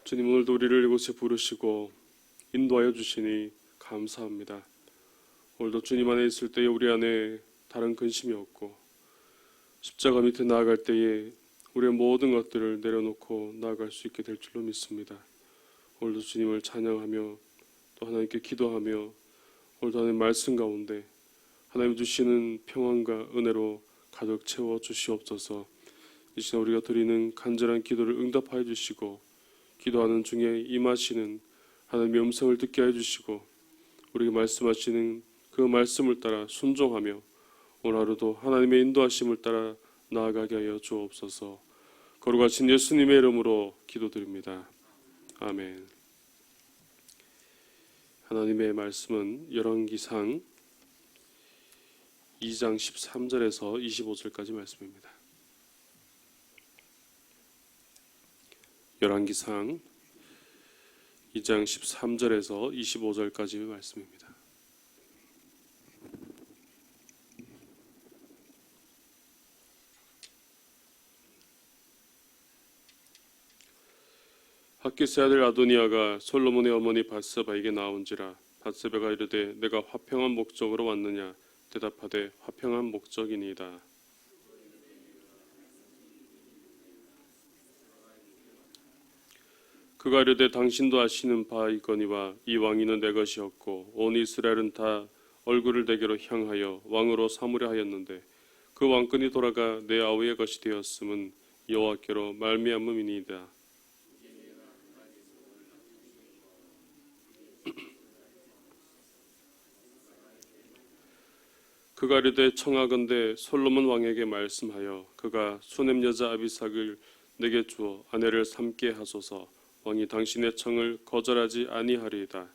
주님, 오늘도 우리를 이곳에 부르시고 인도하여 주시니 감사합니다. 오늘도 주님 안에 있을 때에 우리 안에 다른 근심이 없고 십자가 밑에 나아갈 때에 우리의 모든 것들을 내려놓고 나아갈 수 있게 될 줄로 믿습니다. 오늘도 주님을 찬양하며 또 하나님께 기도하며 오늘도 하나님 말씀 가운데 하나님 주시는 평안과 은혜로 가득 채워 주시옵소서. 이 시간 우리가 드리는 간절한 기도를 응답하여 주시고 기도하는 중에 임하시는 하나님의 음성을 듣게 해주시고 우리에게 말씀하시는 그 말씀을 따라 순종하며 오늘 하루도 하나님의 인도하심을 따라 나아가게 하여 주옵소서. 거룩하신 예수님의 이름으로 기도드립니다. 아멘. 하나님의 말씀은 열왕기상 2장 13절에서 25절까지 말씀입니다. 열왕기상 2장 13절에서 25절까지 말씀입니다. 핫기스의 아들 아도니아가 솔로몬의 어머니 밧세바에게 나온지라. 밧세바가 이르되 내가 화평한 목적으로 왔느냐. 대답하되 화평한 목적이니이다. 그가 이르되 당신도 아시는 바이거니와 이 왕위는 내 것이었고 온 이스라엘은 다 얼굴을 내게로 향하여 왕으로 삼으려 하였는데 그 왕권이 돌아가 내 아우의 것이 되었음은 여호와께로 말미암음이니이다. 그가 이르되 청하건대 솔로몬 왕에게 말씀하여 그가 수넴 여자 아비삭을 내게 주어 아내를 삼게 하소서. 왕이 당신의 청을 거절하지 아니하리이다.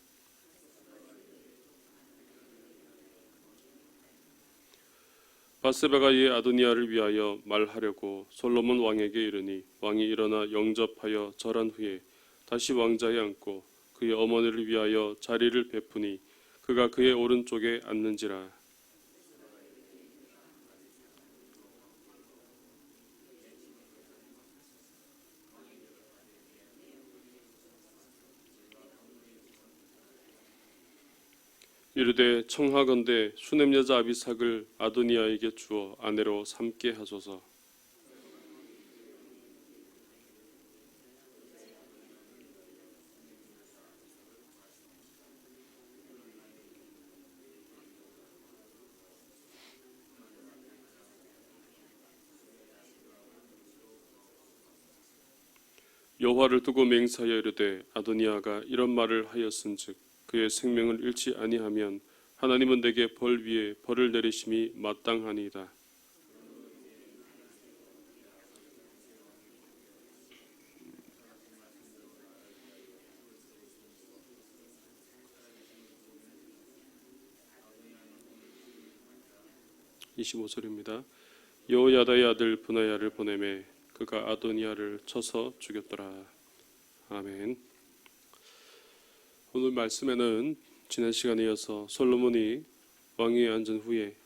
밧세바가 이에 아도니아를 위하여 말하려고 솔로몬 왕에게 이르니 왕이 일어나 영접하여 절한 후에 다시 왕자에 앉고 그의 어머니를 위하여 자리를 베푸니 그가 그의 오른쪽에 앉는지라. 이르되 청하건대 수넴 여자 아비삭을 아도니아에게 주어 아내로 삼게 하소서. 여호와를 두고 맹세하여 이르되 아도니아가 이런 말을 하였은즉 그의 생명을 잃지 아니하면 하나님은 내게 벌 위에 벌을 내리심이 마땅하니이다. (25절입니다) 여호야다의 아들 브나야를 보내매 그가 아도니아를 쳐서 죽였더라. 아멘. 오늘 말씀에는 지난 시간에 이어서 솔로몬이 왕위에 앉은 후에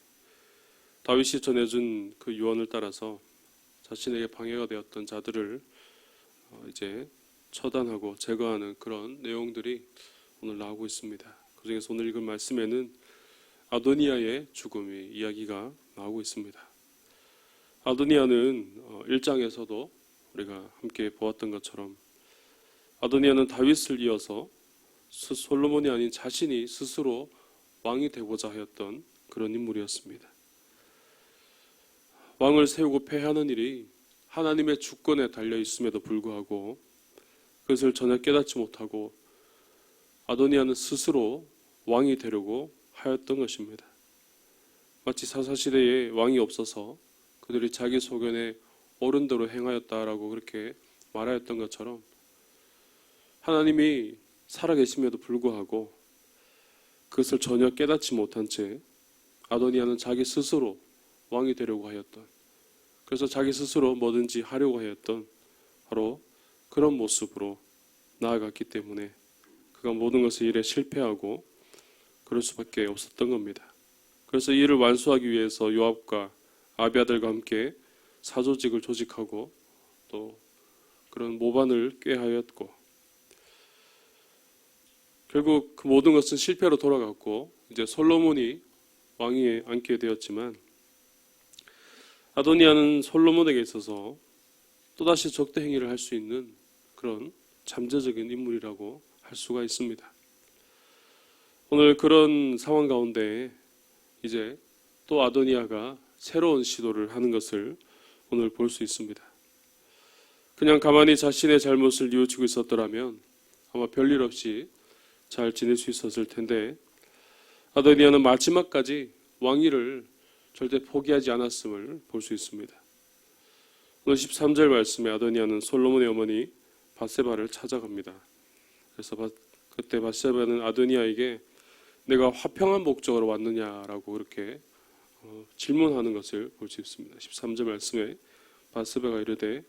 다윗이 전해준 그 유언을 따라서 자신에게 방해가 되었던 자들을 이제 처단하고 제거하는 그런 내용들이 오늘 나오고 있습니다. 그 중에서 오늘 읽은 말씀에는 아도니아의 죽음의 이야기가 나오고 있습니다. 아도니아는 1장에서도 우리가 함께 보았던 것처럼 아도니아는 다윗을 이어서 솔로몬이 아닌 자신이 스스로 왕이 되고자 하였던 그런 인물이었습니다. 왕을 세우고 폐하는 일이 하나님의 주권에 달려 있음에도 불구하고 그것을 전혀 깨닫지 못하고 아도니아는 스스로 왕이 되려고 하였던 것입니다. 마치 사사시대에 왕이 없어서 그들이 자기 소견에 옳은 대로 행하였다라고 그렇게 말하였던 것처럼 하나님이 살아계심에도 불구하고 그것을 전혀 깨닫지 못한 채 아도니아는 자기 스스로 왕이 되려고 하였던, 그래서 자기 스스로 뭐든지 하려고 하였던 바로 그런 모습으로 나아갔기 때문에 그가 모든 것을 일에 실패하고 그럴 수밖에 없었던 겁니다. 그래서 이 일을 완수하기 위해서 요압과 아비아들과 함께 사조직을 조직하고 또 그런 모반을 꾀하였고 결국 그 모든 것은 실패로 돌아갔고 이제 솔로몬이 왕위에 앉게 되었지만 아도니아는 솔로몬에게 있어서 또다시 적대 행위를 할 수 있는 그런 잠재적인 인물이라고 할 수가 있습니다. 오늘 그런 상황 가운데 이제 또 아도니아가 새로운 시도를 하는 것을 오늘 볼 수 있습니다. 그냥 가만히 자신의 잘못을 뉘우치고 있었더라면 아마 별일 없이 잘 지낼 수 있었을 텐데 아도니아는 마지막까지 왕위를 절대 포기하지 않았음을 볼 수 있습니다. 오늘 13절 말씀에 아도니아는 솔로몬의 어머니 밧세바를 찾아갑니다. 그래서 그때 밧세바는 아도니아에게 내가 화평한 목적으로 왔느냐라고 그렇게 질문하는 것을 볼 수 있습니다. 13절 말씀에 밧세바가 이르되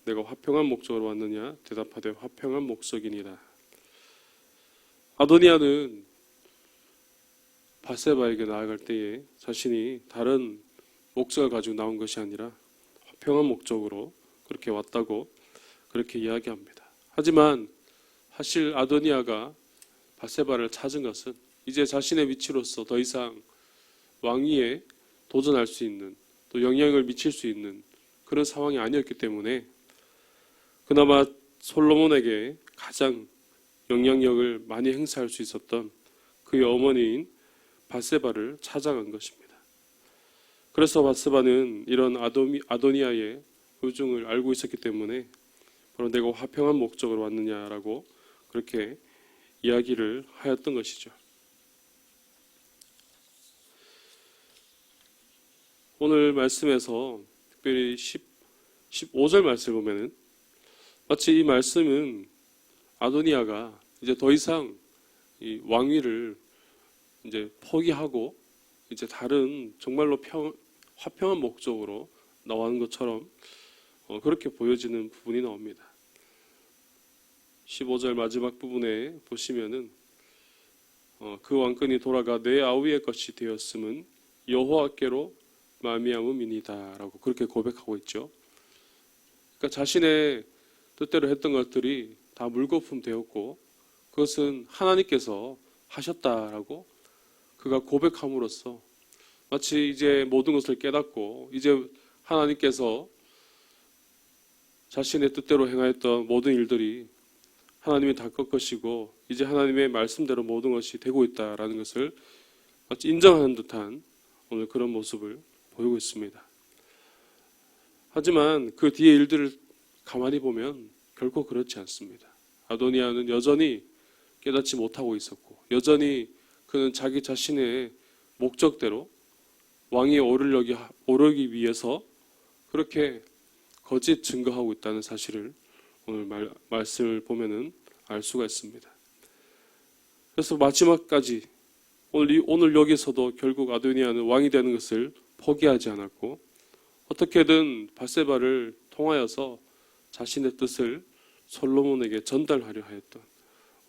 내가 화평한 목적으로 왔느냐 대답하되 화평한 목적이니라. 아도니아는 밧세바에게 나아갈 때에 자신이 다른 목적을 가지고 나온 것이 아니라 화평한 목적으로 그렇게 왔다고 그렇게 이야기합니다. 하지만 사실 아도니아가 밧세바를 찾은 것은 이제 자신의 위치로서 더 이상 왕위에 도전할 수 있는 또 영향을 미칠 수 있는 그런 상황이 아니었기 때문에 그나마 솔로몬에게 가장 영향력을 많이 행사할 수 있었던 그의 어머니인 밧세바를 찾아간 것입니다. 그래서 밧세바는 이런 아도니아의 의중을 알고 있었기 때문에 바로 내가 화평한 목적으로 왔느냐라고 그렇게 이야기를 하였던 것이죠. 오늘 말씀에서 특별히 15절 말씀을 보면은 마치 이 말씀은 아도니아가 이제 더 이상 이 왕위를 이제 포기하고 이제 다른 정말로 화평한 목적으로 나오는 것처럼 그렇게 보여지는 부분이 나옵니다. 15절 마지막 부분에 보시면은 그 왕권이 돌아가 내 아우의 것이 되었음은 여호와께로 말미암음이니다라고 그렇게 고백하고 있죠. 그러니까 자신의 뜻대로 했던 것들이 다 물거품 되었고 그것은 하나님께서 하셨다라고 그가 고백함으로써 마치 이제 모든 것을 깨닫고 이제 하나님께서 자신의 뜻대로 행하였던 모든 일들이 하나님이 다 꺾으시고 이제 하나님의 말씀대로 모든 것이 되고 있다라는 것을 마치 인정하는 듯한 오늘 그런 모습을 보이고 있습니다. 하지만 그 뒤의 일들을 가만히 보면 결코 그렇지 않습니다. 아도니아는 여전히 깨닫지 못하고 있었고 여전히 그는 자기 자신의 목적대로 왕위에 오르기 위해서 그렇게 거짓 증거하고 있다는 사실을 오늘 말씀을 보면은 알 수가 있습니다. 그래서 마지막까지 오늘 여기서도 결국 아도니아는 왕이 되는 것을 포기하지 않았고 어떻게든 밧세바를 통하여서 자신의 뜻을 솔로몬에게 전달하려 하였던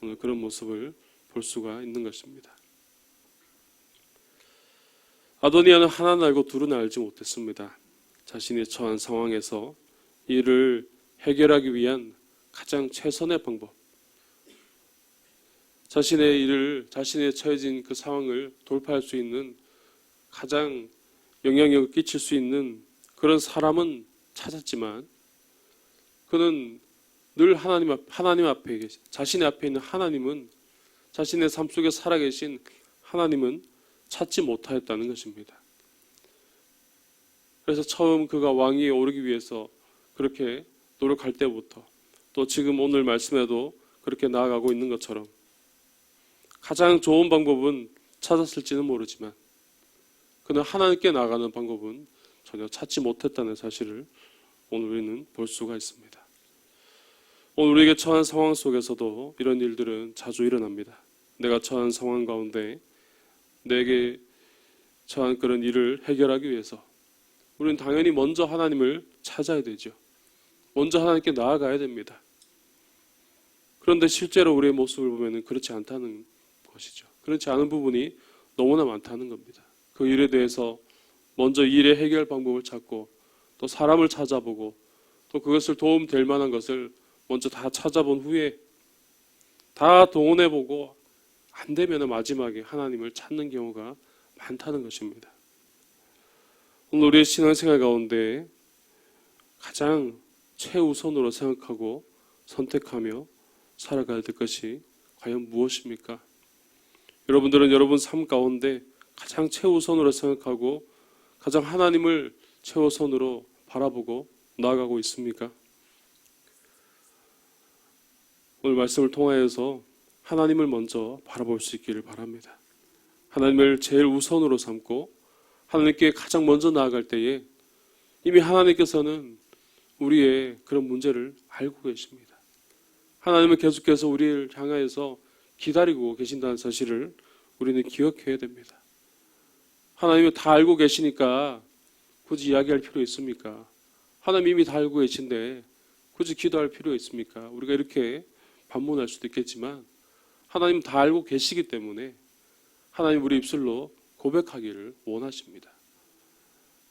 오늘 그런 모습을 볼 수가 있는 것입니다. 아도니아는 하나는 알고 둘은 알지 못했습니다. 자신이 처한 상황에서 이를 해결하기 위한 가장 최선의 방법, 자신의 처해진 그 상황을 돌파할 수 있는 가장 영향력을 끼칠 수 있는 그런 사람은 찾았지만 그는 늘 하나님 앞에 자신의 앞에 있는 하나님은 자신의 삶 속에 살아계신 하나님은 찾지 못하였다는 것입니다. 그래서 처음 그가 왕위에 오르기 위해서 그렇게 노력할 때부터 또 지금 오늘 말씀에도 그렇게 나아가고 있는 것처럼 가장 좋은 방법은 찾았을지는 모르지만 그는 하나님께 나아가는 방법은 전혀 찾지 못했다는 사실을 오늘 우리는 볼 수가 있습니다. 오늘 우리에게 처한 상황 속에서도 이런 일들은 자주 일어납니다. 내가 처한 상황 가운데 내게 처한 그런 일을 해결하기 위해서 우리는 당연히 먼저 하나님을 찾아야 되죠. 먼저 하나님께 나아가야 됩니다. 그런데 실제로 우리의 모습을 보면 그렇지 않다는 것이죠. 그렇지 않은 부분이 너무나 많다는 겁니다. 그 일에 대해서 먼저 일의 해결 방법을 찾고 또 사람을 찾아보고 또 그것을 도움될 만한 것을 먼저 다 찾아본 후에 다 동원해보고 안 되면 마지막에 하나님을 찾는 경우가 많다는 것입니다. 오늘 우리의 신앙생활 가운데 가장 최우선으로 생각하고 선택하며 살아가야 될 것이 과연 무엇입니까? 여러분들은 여러분 삶 가운데 가장 최우선으로 생각하고 가장 하나님을 최우선으로 바라보고 나아가고 있습니까? 오늘 말씀을 통하여서 하나님을 먼저 바라볼 수 있기를 바랍니다. 하나님을 제일 우선으로 삼고 하나님께 가장 먼저 나아갈 때에 이미 하나님께서는 우리의 그런 문제를 알고 계십니다. 하나님은 계속해서 우리를 향하여서 기다리고 계신다는 사실을 우리는 기억해야 됩니다. 하나님은 다 알고 계시니까 굳이 이야기할 필요 있습니까? 하나님 이미 다 알고 계신데 굳이 기도할 필요 있습니까? 우리가 이렇게 반문할 수도 있겠지만 하나님 다 알고 계시기 때문에 하나님 우리 입술로 고백하기를 원하십니다.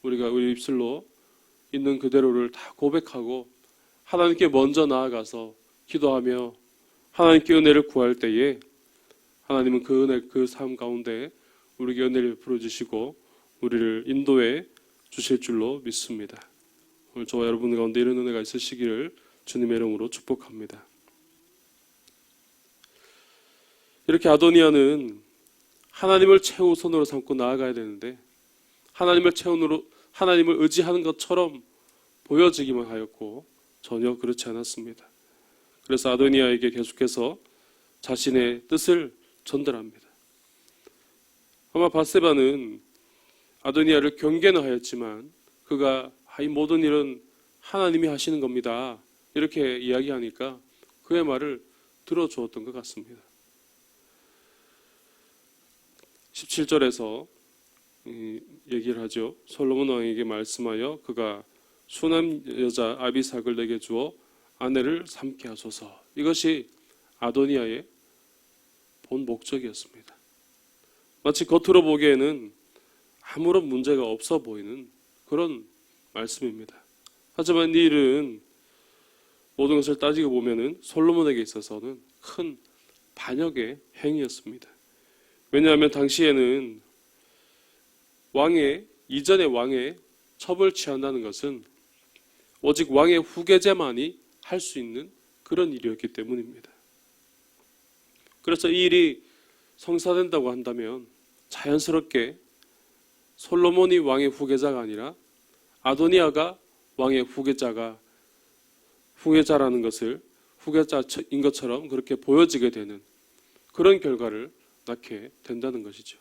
우리가 우리 입술로 있는 그대로를 다 고백하고 하나님께 먼저 나아가서 기도하며 하나님께 은혜를 구할 때에 하나님은 그 은혜, 그 삶 가운데 우리에게 은혜를 베풀어 주시고 우리를 인도해 주실 줄로 믿습니다. 오늘 저와 여러분 가운데 이런 은혜가 있으시기를 주님의 이름으로 축복합니다. 이렇게 아도니아는 하나님을 최우선으로 삼고 나아가야 되는데 하나님을 의지하는 것처럼 보여지기만 하였고 전혀 그렇지 않았습니다. 그래서 아도니아에게 계속해서 자신의 뜻을 전달합니다. 아마 밧세바는 아도니아를 경계는 하였지만 그가 이 모든 일은 하나님이 하시는 겁니다. 이렇게 이야기하니까 그의 말을 들어주었던 것 같습니다. 17절에서 얘기를 하죠. 솔로몬 왕에게 말씀하여 그가 수남 여자 아비삭을 내게 주어 아내를 삼게 하소서. 이것이 아도니아의 본 목적이었습니다. 마치 겉으로 보기에는 아무런 문제가 없어 보이는 그런 말씀입니다. 하지만 이 일은 모든 것을 따지고 보면은 솔로몬에게 있어서는 큰 반역의 행위였습니다. 왜냐하면 당시에는 이전의 왕에 첩을 취한다는 것은 오직 왕의 후계자만이 할 수 있는 그런 일이었기 때문입니다. 그래서 이 일이 성사된다고 한다면 자연스럽게 솔로몬이 왕의 후계자가 아니라 아도니아가 왕의 후계자라는 것을 후계자인 것처럼 그렇게 보여지게 되는 그런 결과를 낳게 된다는 것이죠.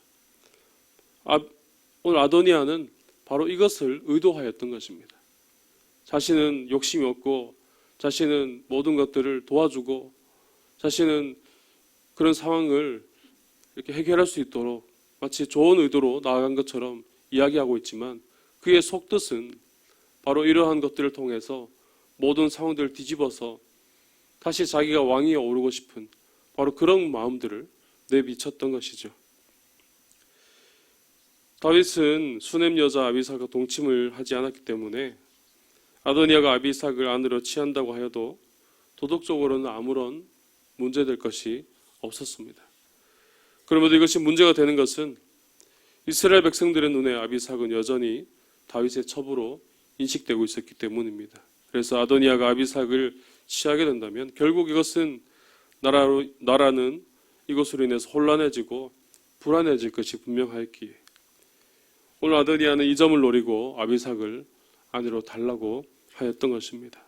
오늘 아도니아는 바로 이것을 의도하였던 것입니다. 자신은 욕심이 없고 자신은 모든 것들을 도와주고 자신은 그런 상황을 이렇게 해결할 수 있도록 마치 좋은 의도로 나아간 것처럼 이야기하고 있지만 그의 속뜻은 바로 이러한 것들을 통해서 모든 상황들을 뒤집어서 다시 자기가 왕위에 오르고 싶은 바로 그런 마음들을 내비쳤던 것이죠. 다윗은 수넴 여자 아비삭과 동침을 하지 않았기 때문에 아도니아가 아비삭을 아내로 취한다고 하여도 도덕적으로는 아무런 문제될 것이 없었습니다. 그럼에도 이것이 문제가 되는 것은 이스라엘 백성들의 눈에 아비삭은 여전히 다윗의 첩으로 인식되고 있었기 때문입니다. 그래서 아도니아가 아비삭을 취하게 된다면 결국 이것은 나라는 이것으로 인해서 혼란해지고 불안해질 것이 분명하였기에 오늘 아도니아는 이 점을 노리고 아비삭을 아내로 달라고 하였던 것입니다.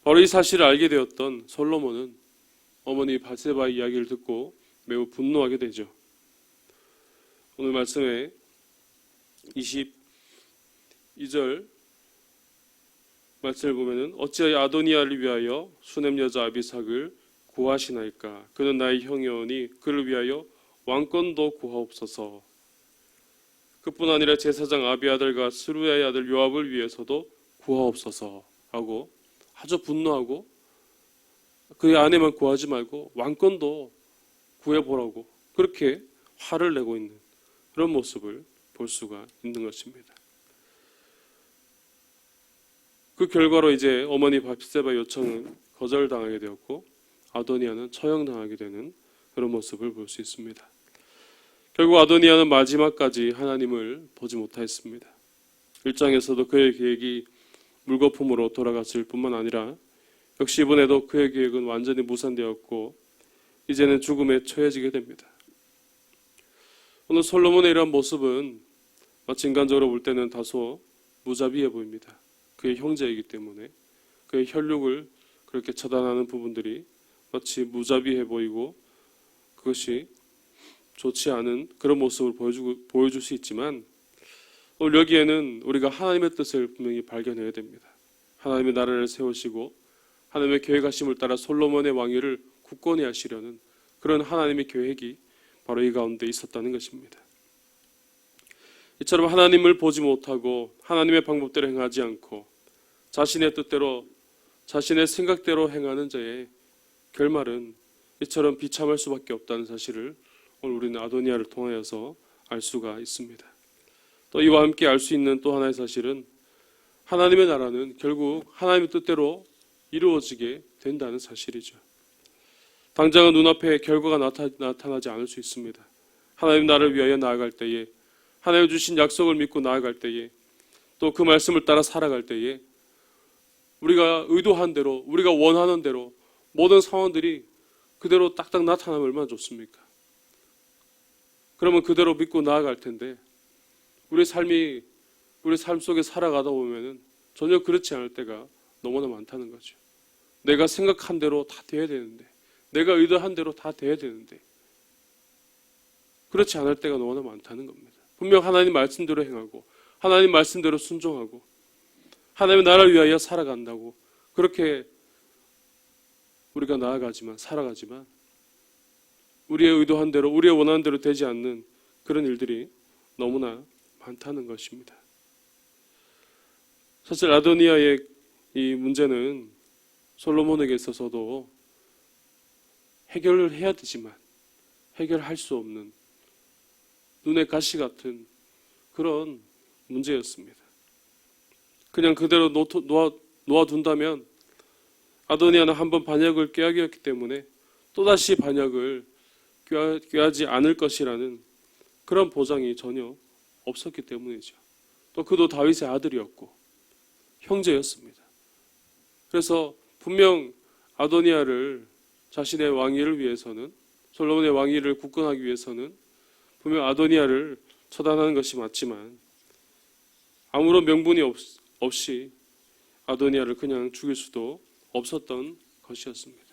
바로 이 사실을 알게 되었던 솔로몬은 어머니 밧세바의 이야기를 듣고 매우 분노하게 되죠. 오늘 말씀에 22절 말씀을 보면은 어찌하여 아도니아를 위하여 수넴 여자 아비삭을 구하시나이까? 그는 나의 형이오니 그를 위하여 왕권도 구하옵소서. 그뿐 아니라 제사장 아비아들과 스루야의 아들 요압을 위해서도 구하옵소서 하고 아주 분노하고 그의 아내만 구하지 말고 왕권도 구해보라고 그렇게 화를 내고 있는 그런 모습을 볼 수가 있는 것입니다. 그 결과로 이제 어머니 밧세바 요청은 거절당하게 되었고 아도니아는 처형당하게 되는 그런 모습을 볼 수 있습니다. 결국 아도니아는 마지막까지 하나님을 보지 못하였습니다. 1장에서도 그의 계획이 물거품으로 돌아갔을 뿐만 아니라 역시 이번에도 그의 계획은 완전히 무산되었고 이제는 죽음에 처해지게 됩니다. 오늘 솔로몬의 이러한 모습은 마치 인간적으로 볼 때는 다소 무자비해 보입니다. 그의 형제이기 때문에 그의 혈육을 그렇게 처단하는 부분들이 마치 무자비해 보이고 그것이 좋지 않은 그런 모습을 보여줄 수 있지만 오늘 여기에는 우리가 하나님의 뜻을 분명히 발견해야 됩니다. 하나님의 나라를 세우시고 하나님의 계획하심을 따라 솔로몬의 왕위를 굳건히 하시려는 그런 하나님의 계획이 바로 이 가운데 있었다는 것입니다. 이처럼 하나님을 보지 못하고 하나님의 방법대로 행하지 않고 자신의 뜻대로 자신의 생각대로 행하는 자의 결말은 이처럼 비참할 수밖에 없다는 사실을 오늘 우리는 아도니아를 통하여서 알 수가 있습니다. 또 이와 함께 알 수 있는 또 하나의 사실은 하나님의 나라는 결국 하나님의 뜻대로 이루어지게 된다는 사실이죠. 당장은 눈앞에 결과가 나타나지 않을 수 있습니다. 하나님 나라를 위하여 나아갈 때에 하나님 주신 약속을 믿고 나아갈 때에 또 그 말씀을 따라 살아갈 때에 우리가 의도한 대로 우리가 원하는 대로 모든 상황들이 그대로 딱딱 나타나면 얼마나 좋습니까? 그러면 그대로 믿고 나아갈 텐데 우리 삶 속에 살아가다 보면은 전혀 그렇지 않을 때가 너무나 많다는 거죠. 내가 생각한 대로 다 돼야 되는데 내가 의도한 대로 다 돼야 되는데 그렇지 않을 때가 너무나 많다는 겁니다. 분명 하나님 말씀대로 행하고 하나님 말씀대로 순종하고 하나님의 나라를 위하여 살아간다고 그렇게 우리가 살아가지만 우리의 의도한 대로 우리의 원하는 대로 되지 않는 그런 일들이 너무나 많다는 것입니다. 사실 아도니아의 이 문제는 솔로몬에게 있어서도 해결을 해야 되지만 해결할 수 없는 눈의 가시 같은 그런 문제였습니다. 그냥 그대로 놓아둔다면 아도니아는 한번 반역을 꾀하였기 때문에 또다시 반역을 꾀하지 않을 것이라는 그런 보장이 전혀 없었기 때문이죠. 또 그도 다윗의 아들이었고 형제였습니다. 그래서 분명 아도니아를 자신의 왕위를 위해서는 솔로몬의 왕위를 굳건하기 위해서는 분명 아도니아를 처단하는 것이 맞지만 아무런 명분이 없이 아도니아를 그냥 죽일 수도 없었던 것이었습니다.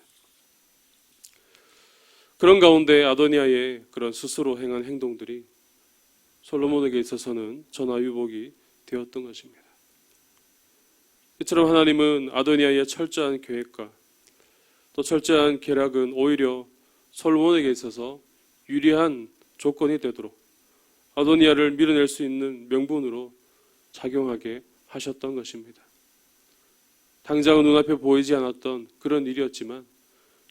그런 가운데 아도니아의 그런 스스로 행한 행동들이 솔로몬에게 있어서는 전화위복이 되었던 것입니다. 이처럼 하나님은 아도니아의 철저한 계획과 또 철저한 계략은 오히려 솔로몬에게 있어서 유리한 조건이 되도록 아도니아를 밀어낼 수 있는 명분으로 작용하게 하셨던 것입니다. 당장은 눈앞에 보이지 않았던 그런 일이었지만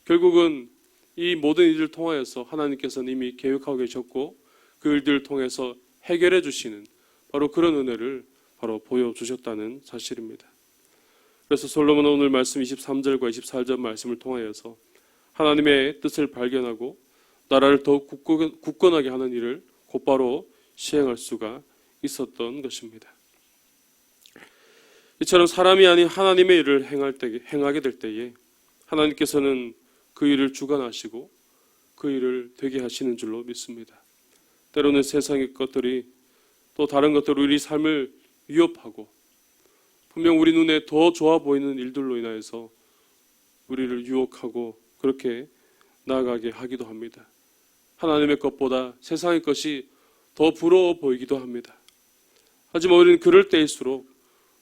결국은 이 모든 일을 통하여서 하나님께서는 이미 계획하고 계셨고 그 일들을 통해서 해결해 주시는 바로 그런 은혜를 바로 보여주셨다는 사실입니다. 그래서 솔로몬은 오늘 말씀 23절과 24절 말씀을 통하여서 하나님의 뜻을 발견하고 나라를 더욱 굳건하게 하는 일을 곧바로 시행할 수가 있었던 것입니다. 이처럼 사람이 아닌 하나님의 일을 행하게 될 때에 하나님께서는 그 일을 주관하시고 그 일을 되게 하시는 줄로 믿습니다. 때로는 세상의 것들이 또 다른 것들로 우리 삶을 위협하고 분명 우리 눈에 더 좋아 보이는 일들로 인하여서 우리를 유혹하고 그렇게 나아가게 하기도 합니다. 하나님의 것보다 세상의 것이 더 부러워 보이기도 합니다. 하지만 우리는 그럴 때일수록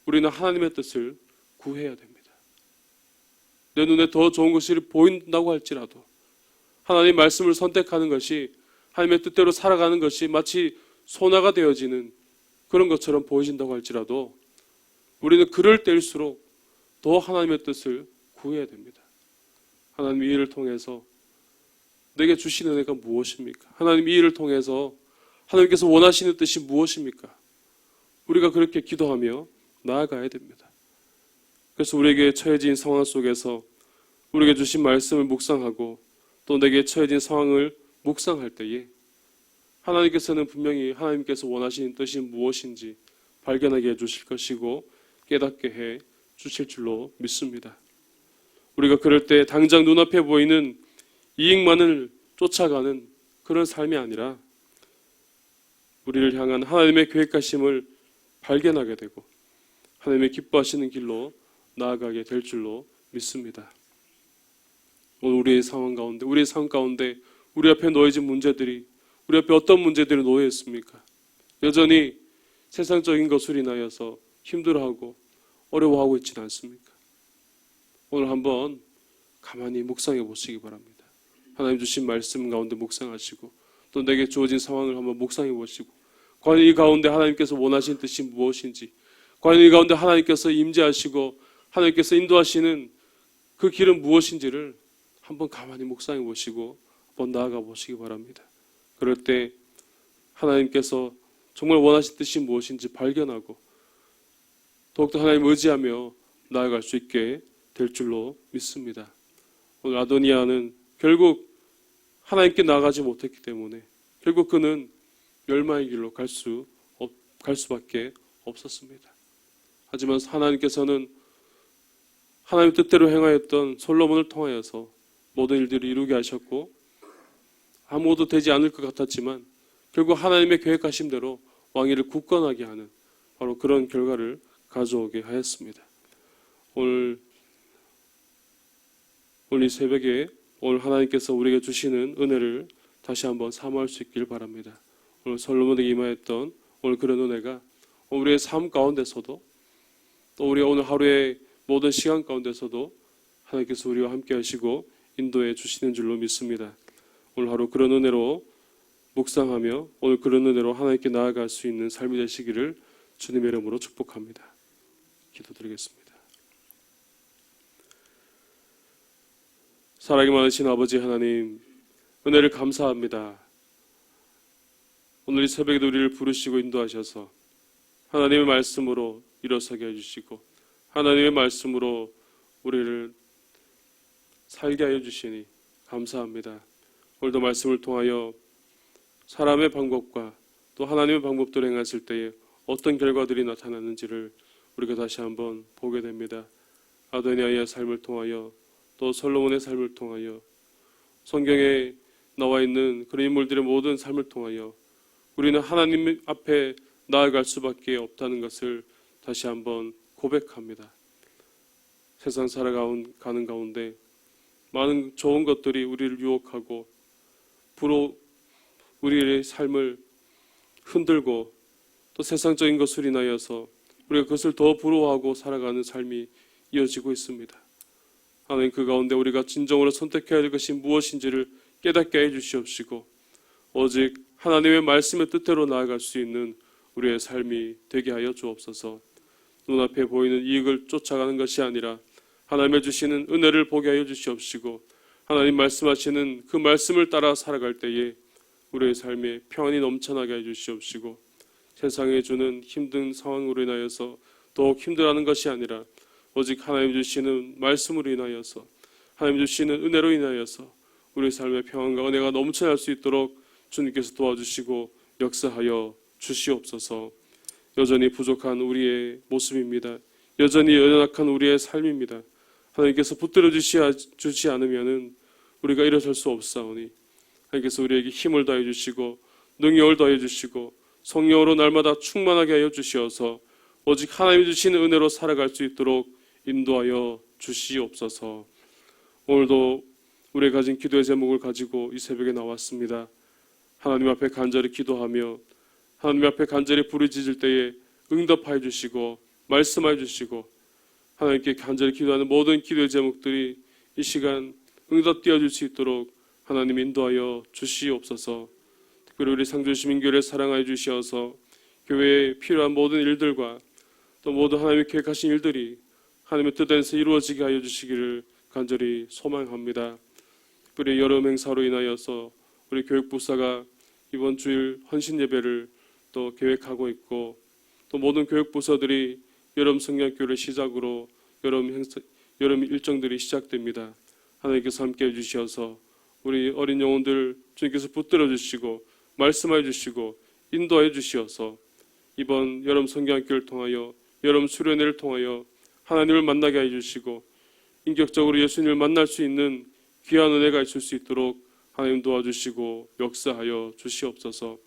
우리는 하나님의 뜻을 구해야 됩니다. 내 눈에 더 좋은 것이 보인다고 할지라도 하나님의 말씀을 선택하는 것이 하나님의 뜻대로 살아가는 것이 마치 소나가 되어지는 그런 것처럼 보여진다고 할지라도 우리는 그럴 때일수록 더 하나님의 뜻을 구해야 됩니다. 하나님 이 일을 통해서 내게 주시는 은혜가 무엇입니까? 하나님 이 일을 통해서 하나님께서 원하시는 뜻이 무엇입니까? 우리가 그렇게 기도하며 나아가야 됩니다. 그래서 우리에게 처해진 상황 속에서 우리에게 주신 말씀을 묵상하고 또 내게 처해진 상황을 묵상할 때에 하나님께서는 분명히 하나님께서 원하시는 뜻이 무엇인지 발견하게 해주실 것이고 깨닫게 해 주실 줄로 믿습니다. 우리가 그럴 때 당장 눈앞에 보이는 이익만을 쫓아가는 그런 삶이 아니라 우리를 향한 하나님의 계획하심을 발견하게 되고 하나님의 기뻐하시는 길로 나아가게 될 줄로 믿습니다. 오늘 우리의 상황 가운데, 우리의 삶 가운데 우리 앞에 놓여진 문제들이, 우리 앞에 어떤 문제들이 놓여 있습니까? 여전히 세상적인 것으로 인하여서 힘들어하고 어려워하고 있지는 않습니까? 오늘 한번 가만히 묵상해 보시기 바랍니다. 하나님 주신 말씀 가운데 묵상하시고 또 내게 주어진 상황을 한번 묵상해 보시고 과연 이 가운데 하나님께서 원하신 뜻이 무엇인지, 과연 이 가운데 하나님께서 임재하시고 하나님께서 인도하시는 그 길은 무엇인지를 한번 가만히 묵상해 보시고 한번 나아가 보시기 바랍니다. 그럴 때 하나님께서 정말 원하신 뜻이 무엇인지 발견하고 더욱더 하나님을 의지하며 나아갈 수 있게 될 줄로 믿습니다. 오늘 아도니아는 결국 하나님께 나아가지 못했기 때문에 결국 그는 멸망의 길로 갈 수밖에 없었습니다. 하지만 하나님께서는 하나님의 뜻대로 행하였던 솔로몬을 통하여서 모든 일들을 이루게 하셨고 아무것도 되지 않을 것 같았지만 결국 하나님의 계획하심대로 왕위를 굳건하게 하는 바로 그런 결과를 가져오게 하였습니다. 오늘 이 새벽에 오늘 하나님께서 우리에게 주시는 은혜를 다시 한번 사모할 수 있길 바랍니다. 오늘 솔로몬에게 임하였던 오늘 그런 은혜가 우리의 삶 가운데서도 또 우리 오늘 하루의 모든 시간 가운데서도 하나님께서 우리와 함께 하시고 인도해 주시는 줄로 믿습니다. 오늘 하루 그런 은혜로 묵상하며 오늘 그런 은혜로 하나님께 나아갈 수 있는 삶이 되시기를 주님의 이름으로 축복합니다. 기도드리겠습니다. 사랑이 많으신 아버지 하나님, 은혜를 감사합니다. 오늘 이 새벽에도 우리를 부르시고 인도하셔서 하나님의 말씀으로 일어서게 해주시고 하나님의 말씀으로 우리를 살게 하여 주시니 감사합니다. 오늘도 말씀을 통하여 사람의 방법과 또 하나님의 방법대로 행했을 때에 어떤 결과들이 나타났는지를 우리가 다시 한번 보게 됩니다. 아도니아의 삶을 통하여 또 솔로몬의 삶을 통하여 성경에 나와 있는 그런 인물들의 모든 삶을 통하여 우리는 하나님 앞에 나아갈 수밖에 없다는 것을 다시 한번 고백합니다. 세상 살아가는 가운데 많은 좋은 것들이 우리를 유혹하고 우리의 삶을 흔들고 또 세상적인 것을 인하여서 우리가 그것을 더 부러워하고 살아가는 삶이 이어지고 있습니다. 하나님, 그 가운데 우리가 진정으로 선택해야 할 것이 무엇인지를 깨닫게 해주시옵시고 오직 하나님의 말씀의 뜻대로 나아갈 수 있는 우리의 삶이 되게 하여 주옵소서. 눈앞에 보이는 이익을 쫓아가는 것이 아니라 하나님의 주시는 은혜를 보게 하여 주시옵시고 하나님 말씀하시는 그 말씀을 따라 살아갈 때에 우리의 삶에 평안이 넘쳐나게 해 주시옵시고 세상에 주는 힘든 상황으로 인하여서 더욱 힘들어하는 것이 아니라 오직 하나님 주시는 말씀으로 인하여서 하나님 주시는 은혜로 인하여서 우리의 삶의 평안과 은혜가 넘쳐날 수 있도록 주님께서 도와주시고 역사하여 주시옵소서. 여전히 부족한 우리의 모습입니다. 여전히 연약한 우리의 삶입니다. 하나님께서 붙들어 주지 않으면 우리가 일어설 수 없사오니 하나님께서 우리에게 힘을 더해 주시고 능력을 더해 주시고 성령으로 날마다 충만하게 하여 주시어서 오직 하나님이 주시는 은혜로 살아갈 수 있도록 인도하여 주시옵소서. 오늘도 우리가 가진 기도의 제목을 가지고 이 새벽에 나왔습니다. 하나님 앞에 간절히 기도하며 하나님 앞에 간절히 부르짖을 때에 응답하여 주시고 말씀하여 주시고 하나님께 간절히 기도하는 모든 기도의 제목들이 이 시간 응답되어질 수 있도록 하나님 인도하여 주시옵소서. 특별히 우리 상주시민교회를 사랑하여 주시어서 교회에 필요한 모든 일들과 또 모든 하나님의 계획하신 일들이 하나님의 뜻 안에서 이루어지게 하여 주시기를 간절히 소망합니다. 특별히 여름 행사로 인하여서 우리 교육부사가 이번 주일 헌신 예배를 또 계획하고 있고 또 모든 교육부서들이 여름 성경교회를 시작으로 여름 일정들이 시작됩니다. 하나님께서 함께 해주셔서 우리 어린 영혼들 주님께서 붙들어 주시고 말씀해 주시고 인도해 주시어서 이번 여름 성경학교를 통하여 여름 수련회를 통하여 하나님을 만나게 해 주시고 인격적으로 예수님을 만날 수 있는 귀한 은혜가 있을 수 있도록 하나님 도와주시고 역사하여 주시옵소서.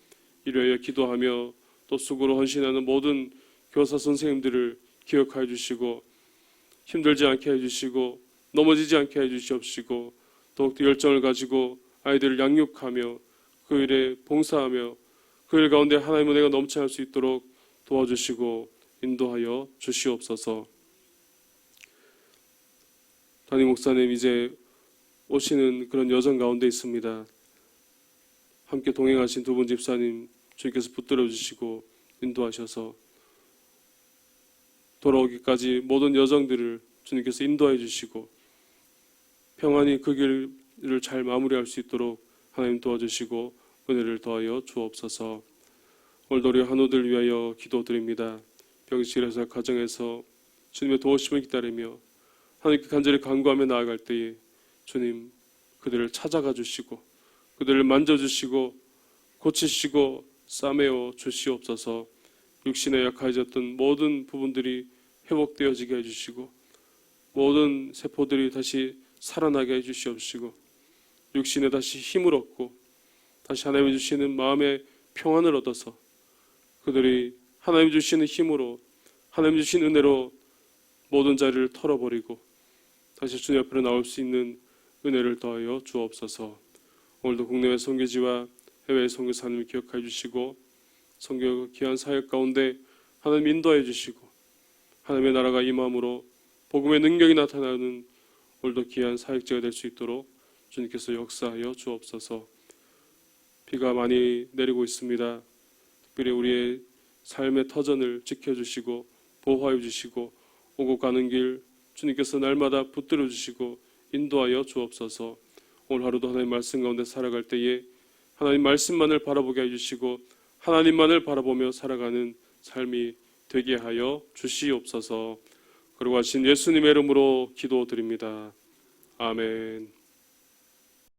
이래야 기도하며 또 수고로 헌신하는 모든 교사 선생님들을 기억하여 주시고 힘들지 않게 해주시고 넘어지지 않게 해주시옵시고 더욱더 열정을 가지고 아이들을 양육하며 그 일에 봉사하며 그 일 가운데 하나님의 은혜가 넘쳐날 수 있도록 도와주시고 인도하여 주시옵소서. 담임 목사님 이제 오시는 그런 여정 가운데 있습니다. 함께 동행하신 두 분 집사님 주님께서 붙들어 주시고 인도하셔서 돌아오기까지 모든 여정들을 주님께서 인도해 주시고 평안히 그 길을 잘 마무리할 수 있도록 하나님 도와주시고 은혜를 더하여 주옵소서. 오늘도 우리 한우들 위하여 기도드립니다. 병실에서 가정에서 주님의 도우심을 기다리며 하나님께 간절히 간구하며 나아갈 때에 주님 그들을 찾아가 주시고 그들을 만져주시고 고치시고 싸매어 주시옵소서. 육신에 약해졌던 모든 부분들이 회복되어지게 해주시고 모든 세포들이 다시 살아나게 해주시옵시고 육신에 다시 힘을 얻고 다시 하나님이 주시는 마음의 평안을 얻어서 그들이 하나님이 주시는 힘으로 하나님이 주신 은혜로 모든 자리를 털어버리고 다시 주님 앞으로 나올 수 있는 은혜를 더하여 주옵소서. 오늘도 국내외 선교지와 해외 선교사님을 기억해 주시고 선교 귀한 사역 가운데 하나님 인도해 주시고 하나님의 나라가 임함으로 복음의 능력이 나타나는 오늘도 귀한 사역자가 될 수 있도록 주님께서 역사하여 주옵소서. 비가 많이 내리고 있습니다. 특별히 우리의 삶의 터전을 지켜주시고 보호하여 주시고 오고 가는 길 주님께서 날마다 붙들어 주시고 인도하여 주옵소서. 오늘 하루도 하나님 말씀 가운데 살아갈 때에 하나님 말씀만을 바라보게 해주시고 하나님만을 바라보며 살아가는 삶이 되게 하여 주시옵소서. 그러고 하신 예수님의 이름으로 기도드립니다. 아멘.